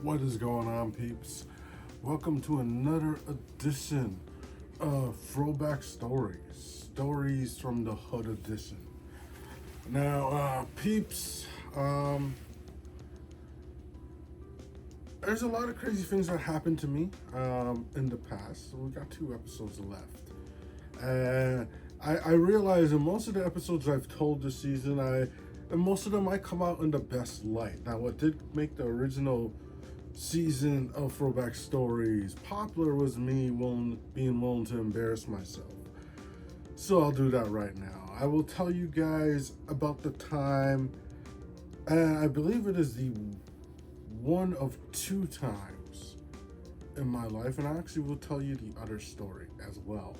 What is going on, peeps? Welcome to another edition of Throwback Stories from the Hood edition. Now, peeps, there's a lot of crazy things that happened to me in the past. So we got 2 episodes left. And I realize in most of the episodes I've told this season, and most of them I come out in the best light. Now, what did make the original season of Throwback Stories popular was me being willing to embarrass myself. So I'll do that right now. I will tell you guys about the time, and I believe it is the one of 2 times in my life, and I actually will tell you the other story as well.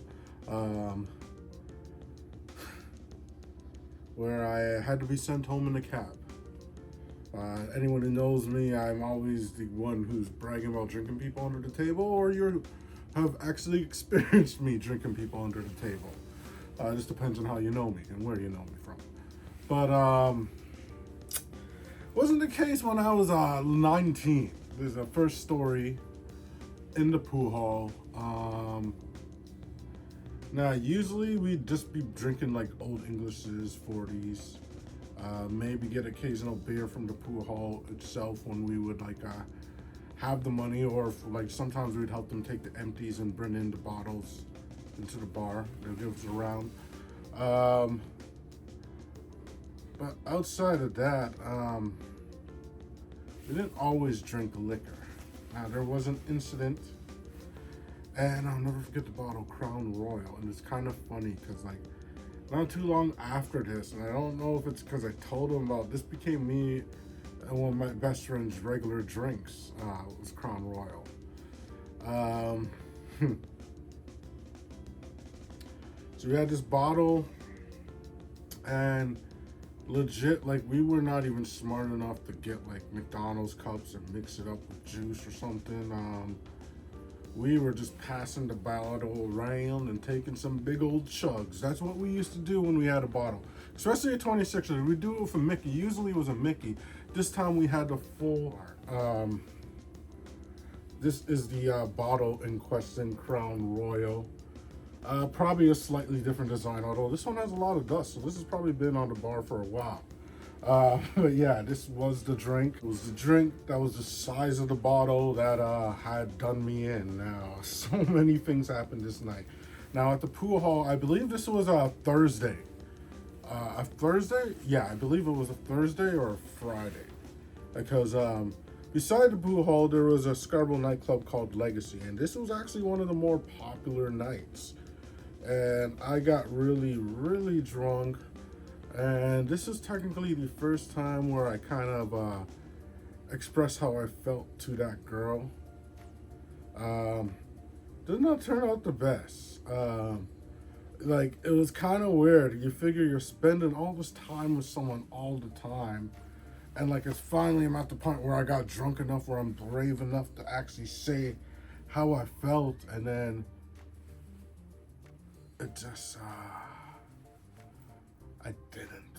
Where I had to be sent home in a cab. Anyone who knows me, I'm always the one who's bragging about drinking people under the table, or you have actually experienced me drinking people under the table. It just depends on how you know me and where you know me from. But wasn't the case when I was 19. There's a first story in the pool hall. Now, usually we'd just be drinking like Old Englishes, 40s. Maybe get occasional beer from the pool hall itself when we would have the money, or sometimes we'd help them take the empties and bring in the bottles into the bar. They'll give us a round. But outside of that, we didn't always drink liquor. Now, there was an incident, and I'll never forget the bottle Crown Royal, and it's kind of funny because not too long after this, and I don't know if it's because I told him about this, became me and one of my best friend's regular drinks. Was Crown Royal. So we had this bottle, and legit, we were not even smart enough to get McDonald's cups and mix it up with juice or something. We were just passing the bottle around and taking some big old chugs. That's what we used to do when we had a bottle. Especially at 26ers. We do it for Mickey. Usually it was a Mickey. This time we had the full. This is the bottle in question, Crown Royal. Probably a slightly different design, although this one has a lot of dust. So this has probably been on the bar for a while. But yeah, this was the drink. It was the drink that was the size of the bottle that had done me in. Now, so many things happened this night. Now, at the pool hall, I believe this was a Thursday. A Thursday? Yeah, I believe it was a Thursday or a Friday. Because beside the pool hall, there was a Scarborough nightclub called Legacy. And this was actually one of the more popular nights. And I got really, really drunk. And this is technically the first time where I kind of expressed how I felt to that girl. Did not turn out the best. It was kind of weird. You figure you're spending all this time with someone all the time, and it's finally I'm at the point where I got drunk enough where I'm brave enough to actually say how I felt, and then it just I didn't.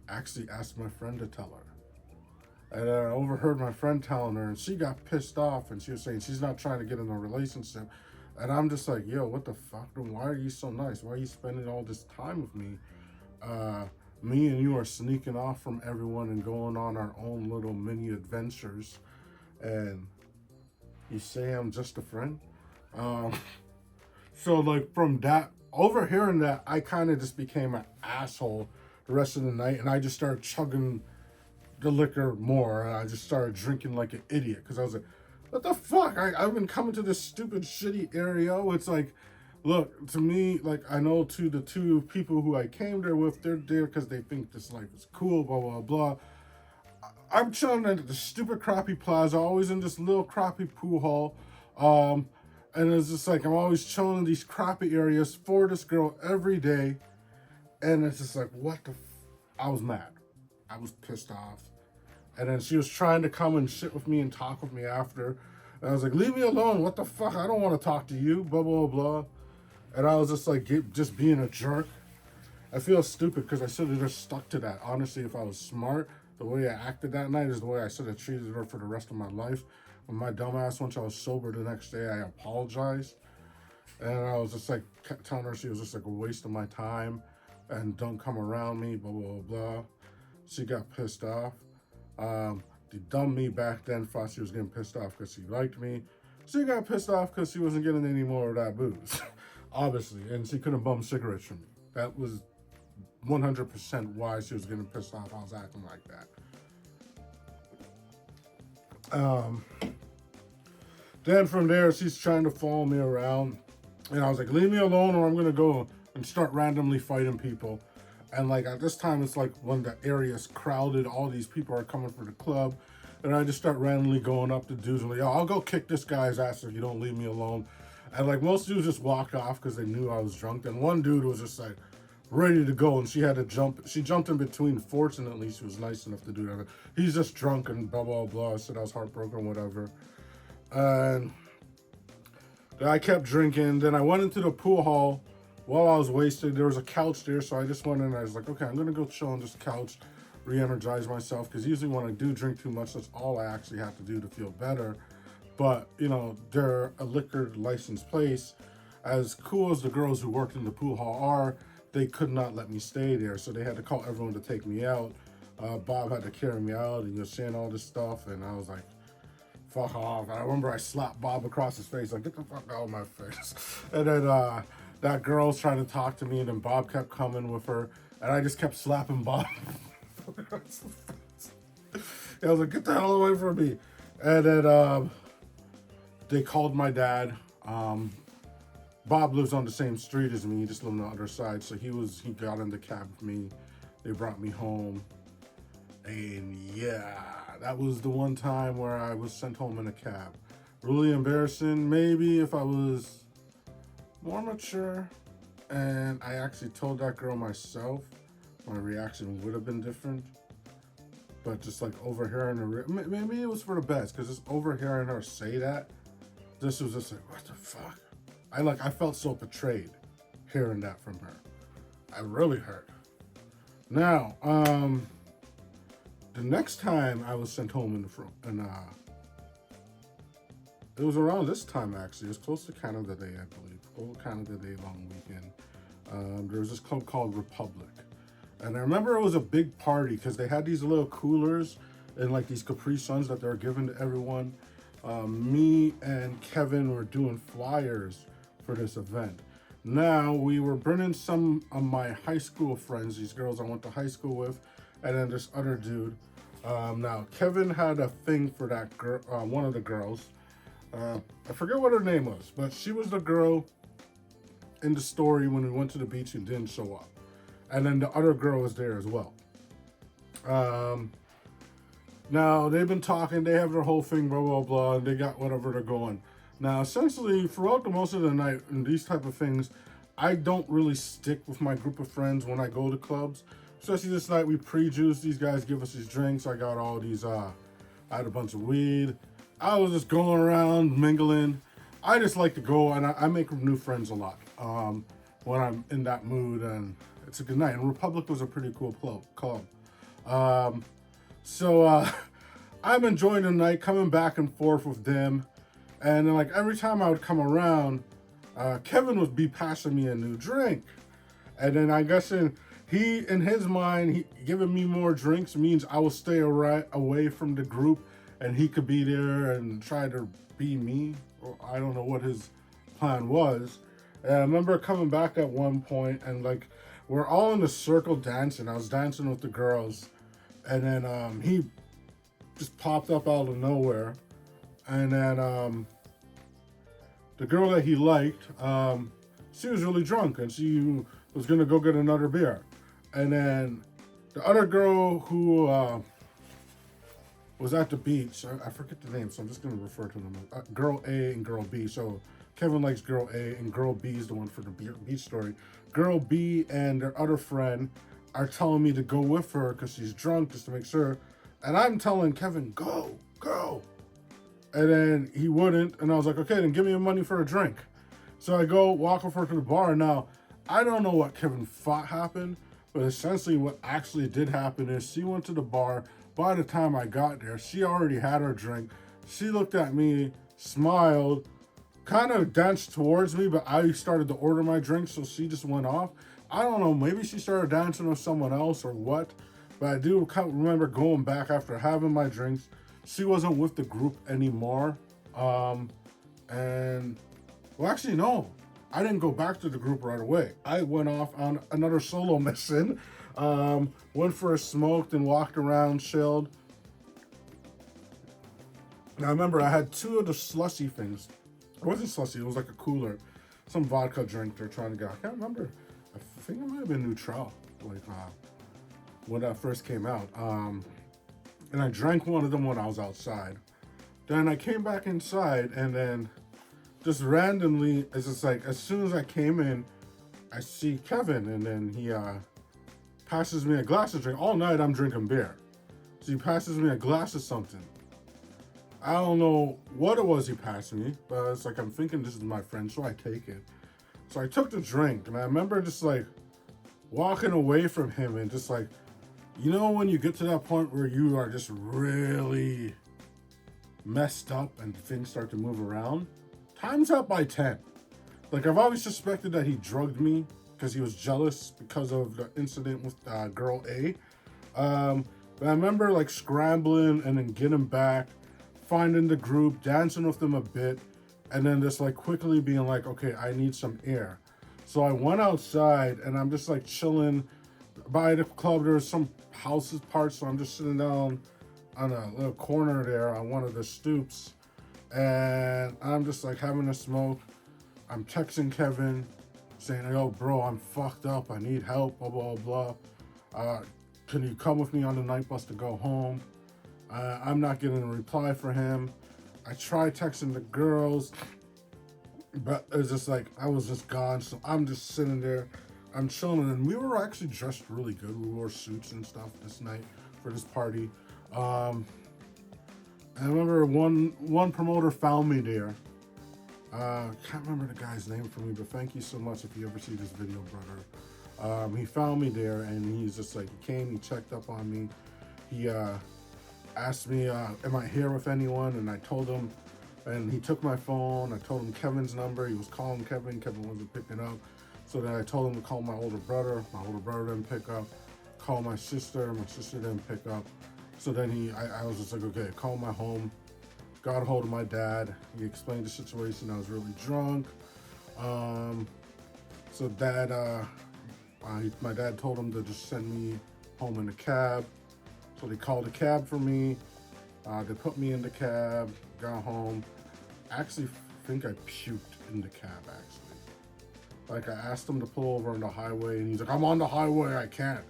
Actually asked my friend to tell her. And I overheard my friend telling her, and she got pissed off, and she was saying she's not trying to get in a relationship. And I'm just like, yo, what the fuck? Why are you so nice? Why are you spending all this time with me? Me and you are sneaking off from everyone and going on our own little mini adventures. And you say I'm just a friend? So from that, overhearing that, I kind of just became an asshole the rest of the night, and I just started chugging the liquor more, and I just started drinking like an idiot, because I was like, what the fuck? I've been coming to this stupid, shitty area. It's look, to me, I know to the 2 people who I came there with, they're there because they think this life is cool, blah, blah, blah. I'm chilling at the stupid crappy plaza, always in this little crappy pool hall. And it's just I'm always chilling in these crappy areas for this girl every day. And it's just what the I was mad. I was pissed off. And then she was trying to come and sit with me and talk with me after. And I was like, leave me alone. What the fuck? I don't want to talk to you. Blah, blah, blah. And I was just just being a jerk. I feel stupid because I should have just stuck to that. Honestly, if I was smart, the way I acted that night is the way I should have treated her for the rest of my life. When my dumbass, once I was sober the next day, I apologized. And I was just like telling her she was just like a waste of my time and don't come around me, blah, blah, blah. She got pissed off. The dumb me back then thought she was getting pissed off because she liked me. She got pissed off because she wasn't getting any more of that booze, obviously, and she couldn't bum cigarettes from me. That was 100% why she was getting pissed off. I was acting like that. Then from there, she's trying to follow me around, and I was like, leave me alone or I'm going to go and start randomly fighting people. And like at this time, it's like when the area's crowded, all these people are coming for the club. And I just start randomly going up to dudes and like, yo, I'll go kick this guy's ass if you don't leave me alone. And like most dudes just walked off because they knew I was drunk. And one dude was just like ready to go and she had to jump. She jumped in between. Fortunately, she was nice enough to do that. He's just drunk and blah, blah, blah. I said I was heartbroken, whatever. And I kept drinking. Then I went into the pool hall. While I was wasted, there was a couch there, so I just went in and I was like, okay, I'm going to go chill on this couch, re-energize myself, because usually when I do drink too much, that's all I actually have to do to feel better. But, you know, they're a liquor licensed place. As cool as the girls who worked in the pool hall are, they could not let me stay there, so they had to call everyone to take me out. Bob had to carry me out, and you're saying all this stuff, and I was like, fuck off. And I remember I slapped Bob across his face, like, get the fuck out of my face. And then, that girl's trying to talk to me, and then Bob kept coming with her, and I just kept slapping Bob. I was like, get the hell away from me. And then they called my dad. Bob lives on the same street as me. He just lived on the other side. So he got in the cab with me. They brought me home. And yeah, that was the one time where I was sent home in a cab. Really embarrassing. Maybe if I was more mature and I actually told that girl myself, my reaction would have been different. But just like overhearing her, maybe it was for the best, because just overhearing her say that, this was just like, what the fuck? I felt so betrayed hearing that from her. I really hurt. Now, the next time I was sent home it was around this time actually. It was close to Canada Day, I believe. Canada Day long weekend. There was this club called Republic. And I remember it was a big party because they had these little coolers and like these Capri Suns that they were giving to everyone. Me and Kevin were doing flyers for this event. Now, we were bringing some of my high school friends, these girls I went to high school with, and then this other dude. Now, Kevin had a thing for that girl, one of the girls. I forget what her name was, but she was the girl in the story when we went to the beach and didn't show up. And then the other girl was there as well. Now, they've been talking, they have their whole thing, blah, blah, blah, and they got whatever they're going. Now, essentially, throughout the most of the night and these type of things, I don't really stick with my group of friends when I go to clubs. Especially this night, we pre-juiced. These guys give us these drinks. I got all these, I had a bunch of weed. I was just going around, mingling. I just like to go, and I make new friends a lot when I'm in that mood, and it's a good night. And Republic was a pretty cool club. So I'm enjoying the night, coming back and forth with them. And then, like, every time I would come around, Kevin would be passing me a new drink. And then I guess in his mind, giving me more drinks means I will stay away from the group and he could be there and try to be me. Or I don't know what his plan was. And I remember coming back at one point and, like, we're all in a circle dancing. I was dancing with the girls. And then he just popped up out of nowhere. And then the girl that he liked, she was really drunk and she was gonna go get another beer. And then the other girl who was at the beach, I forget the name, so I'm just gonna refer to them as Girl A and Girl B. So Kevin likes Girl A and Girl B is the one for the beach story. Girl B and their other friend are telling me to go with her because she's drunk, just to make sure. And I'm telling Kevin, go. And then he wouldn't, and I was like, okay, then give me money for a drink. So I go walk with her to the bar. Now, I don't know what Kevin thought happened, but essentially what actually did happen is she went to the bar, By the time I got there, she already had her drink. She looked at me, smiled, kind of danced towards me, but I started to order my drink, so she just went off. I don't know, maybe she started dancing with someone else or what, but I do remember going back after having my drinks. She wasn't with the group anymore. And, well, actually, no. I didn't go back to the group right away. I went off on another solo mission. Went for a smoke and walked around, chilled. And I remember I had 2 of the slushy things. It wasn't slushy, it was like a cooler. Some vodka drink they're trying to get. I can't remember. I think it might have been Neutral, like when that first came out. And I drank one of them when I was outside. Then I came back inside, and then just randomly, it's just like, as soon as I came in, I see Kevin, and then he passes me a glass of drink. All night I'm drinking beer. So he passes me a glass of something. I don't know what it was he passed me, but it's like, I'm thinking this is my friend, so I take it. So I took the drink, and I remember just like walking away from him and just like, you know, when you get to that point where you are just really messed up and things start to move around? Time's up by 10. Like, I've always suspected that he drugged me because he was jealous because of the incident with girl A. But I remember like scrambling and then getting back, finding the group, dancing with them a bit, and then just like quickly being like, okay, I need some air. So I went outside and I'm just like chilling by the club. There's some houses parts, so I'm just sitting down on a little corner there on one of the stoops, and I'm just like having a smoke. I'm texting Kevin saying, yo, bro, I'm fucked up, I need help, blah, blah, blah. Can you come with me on the night bus to go home? I'm not getting a reply for him. I tried texting the girls, but it was just like, I was just gone. So I'm just sitting there, I'm chilling, and we were actually dressed really good. We wore suits and stuff this night for this party. I remember one promoter found me there. Can't remember the guy's name for me, but thank you so much if you ever see this video, brother. He found me there, and he's just like, he came, he checked up on me. He asked me, am I here with anyone? And I told him, and he took my phone. I told him Kevin's number. He was calling Kevin. Kevin wasn't picking up. So then I told him to call my older brother. My older brother didn't pick up. Call my sister. My sister didn't pick up. So then I was just like, okay, call my home. Got a hold of my dad. He explained the situation. I was really drunk. So dad, my dad told him to just send me home in a cab. So they called a cab for me. They put me in the cab, got home. I actually think I puked in the cab, actually. Like, I asked him to pull over on the highway, and he's like, I'm on the highway, I can't.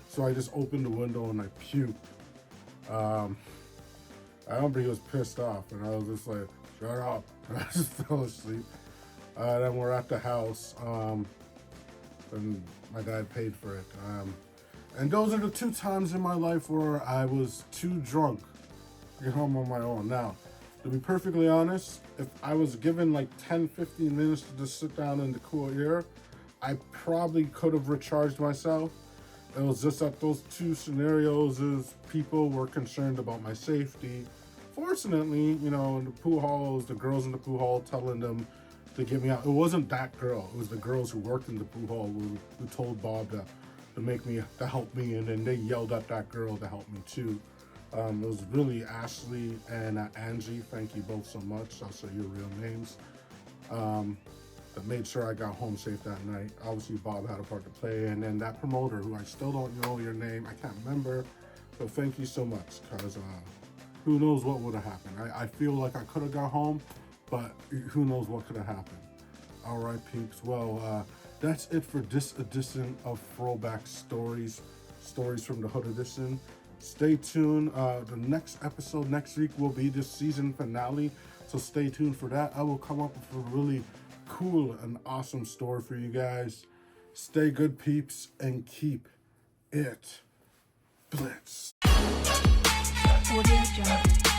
So I just opened the window and I puked. I remember he was pissed off, and I was just like, shut up. And I just fell asleep. Then we're at the house, and my dad paid for it. And those are the 2 times in my life where I was too drunk to get home on my own. Now, to be perfectly honest, if I was given like 10, 15 minutes to just sit down in the cool air, I probably could have recharged myself. It was just that those 2 scenarios is people were concerned about my safety. Fortunately, you know, in the pool halls, the girls in the pool hall telling them to get me out. It wasn't that girl. It was the girls who worked in the pool hall who told Bob to help me, and then they yelled at that girl to help me too. It was really Ashley and Angie. Thank you both so much. I'll say your real names. That made sure I got home safe that night. Obviously, Bob had a part to play, and then that promoter, who I still don't know your name, I can't remember. So thank you so much, because who knows what would have happened. I feel like I could have got home, but who knows what could have happened. All right, peeps. Well, that's it for this edition of Throwback Stories from the Hood Edition. Stay tuned. The next episode next week will be the season finale, so stay tuned for that. I will come up with a really cool and awesome story for you guys. Stay good, peeps, and keep it blitz. Audio Jungle.